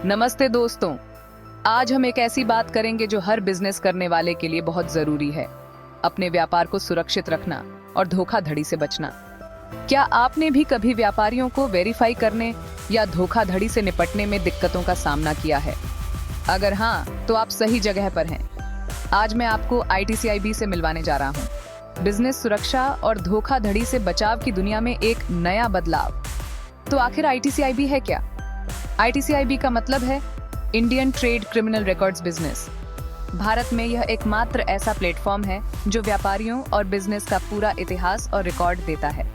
नमस्ते दोस्तों। आज हम एक ऐसी बात करेंगे जो हर बिजनेस करने वाले के लिए बहुत जरूरी है, अपने व्यापार को सुरक्षित रखना और धोखाधड़ी से बचना। क्या आपने भी कभी व्यापारियों को वेरीफाई करने या धोखाधड़ी से निपटने में दिक्कतों का सामना किया है? अगर हाँ, तो आप सही जगह पर हैं। आज मैं आपको ITCIB से मिलवाने जा रहा हूँ। बिजनेस सुरक्षा और धोखाधड़ी से बचाव की दुनिया में एक नया बदलाव। तो आखिर ITCIB है क्या? ITCIB का मतलब है Indian trade criminal records business. Bharat में यह एकमात्र ऐसा प्लेटफॉर्म है जो व्यापारियों और बिजनेस का पूरा इतिहास और रिकॉर्ड देता है।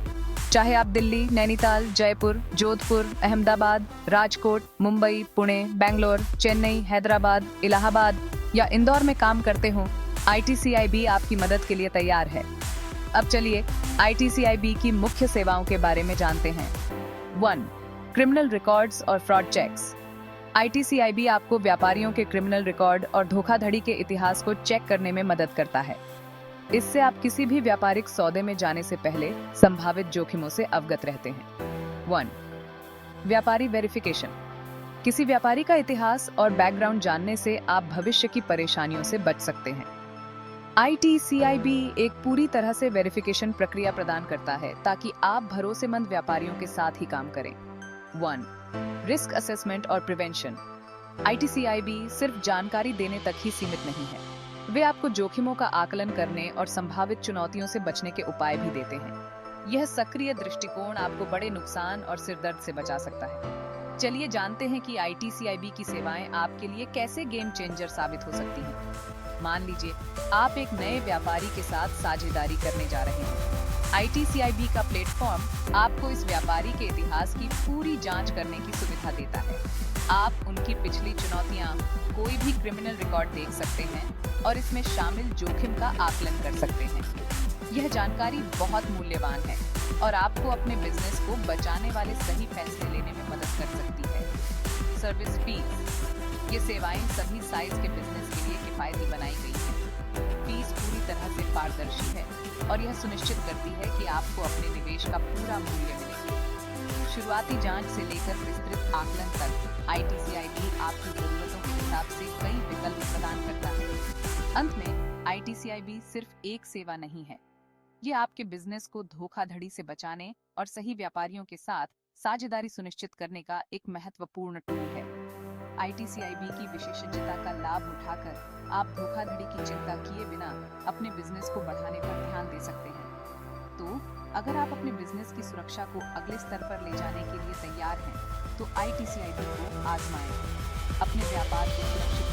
चाहे आप दिल्ली, नैनीताल, जयपुर, जोधपुर, अहमदाबाद, राजकोट, मुंबई, पुणे, बेंगलोर, चेन्नई, हैदराबाद, इलाहाबाद या इंदौर में काम करते हो, ITCIB आपकी मदद के लिए तैयार है। अब चलिए ITCIB की मुख्य सेवाओं के बारे में जानते हैं। 1. क्रिमिनल रिकॉर्ड्स और फ्रॉड चेक्स। ITCIB आपको व्यापारियों के क्रिमिनल रिकॉर्ड और धोखाधड़ी के इतिहास को चेक करने में मदद करता है। इससे आप किसी भी व्यापारिक सौदे में जाने से पहले संभावित जोखिमों से अवगत रहते हैं। 1. व्यापारी वेरिफिकेशन। किसी व्यापारी का इतिहास और बैकग्राउंड जानने से आप भविष्य की परेशानियों से बच सकते हैं। ITCIB एक पूरी तरह से वेरिफिकेशन प्रक्रिया प्रदान करता है ताकि आप भरोसेमंद व्यापारियों के साथ ही काम करें। 1. रिस्क असेसमेंट और प्रिवेंशन। ITCIB सिर्फ जानकारी देने तक ही सीमित नहीं है, वे आपको जोखिमों का आकलन करने और संभावित चुनौतियों से बचने के उपाय भी देते हैं। यह सक्रिय दृष्टिकोण आपको बड़े नुकसान और सिरदर्द से बचा सकता है। चलिए जानते हैं कि ITCIB की सेवाएं आपके लिए कैसे गेम चेंजर साबित हो सकती हैं। मान लीजिए आप एक नए व्यापारी के साथ साझेदारी करने जा रहे हैं। ITCIB का प्लेटफॉर्म आपको इस व्यापारी के इतिहास की पूरी जांच करने की सुविधा देता है। आप उनकी पिछली चुनौतियां, कोई भी क्रिमिनल रिकॉर्ड देख सकते हैं और इसमें शामिल जोखिम का आकलन कर सकते हैं। यह जानकारी बहुत मूल्यवान है और आपको अपने बिजनेस को बचाने वाले सही फैसले लेने में मदद कर सकती है। Service fees. ये सेवाएं सभी साइज के बिजनेस के लिए किफायती बनाई गई हैं। फीस पूरी तरह से पारदर्शी है और यह सुनिश्चित करती है कि आपको अपने निवेश का पूरा मूल्य मिले। शुरुआती जांच से लेकर विस्तृत आकलन तक ITCIB आपकी जरूरतों के हिसाब से कई विकल्प प्रदान करता है। अंत में ITCIB सिर्फ एक सेवा नहीं है, ये आपके बिजनेस को धोखाधड़ी से बचाने और सही व्यापारियों के साथ साझेदारी सुनिश्चित करने का एक महत्वपूर्ण टूल है। ITCIB की विशेषज्ञता का लाभ उठाकर आप धोखाधड़ी की चिंता किए बिना अपने बिजनेस को बढ़ाने पर ध्यान दे सकते हैं। तो अगर आप अपने बिजनेस की सुरक्षा को अगले स्तर पर ले जाने के लिए तैयार हैं, तो ITCIB को आजमाएं। अपने व्यापार को सुरक्षित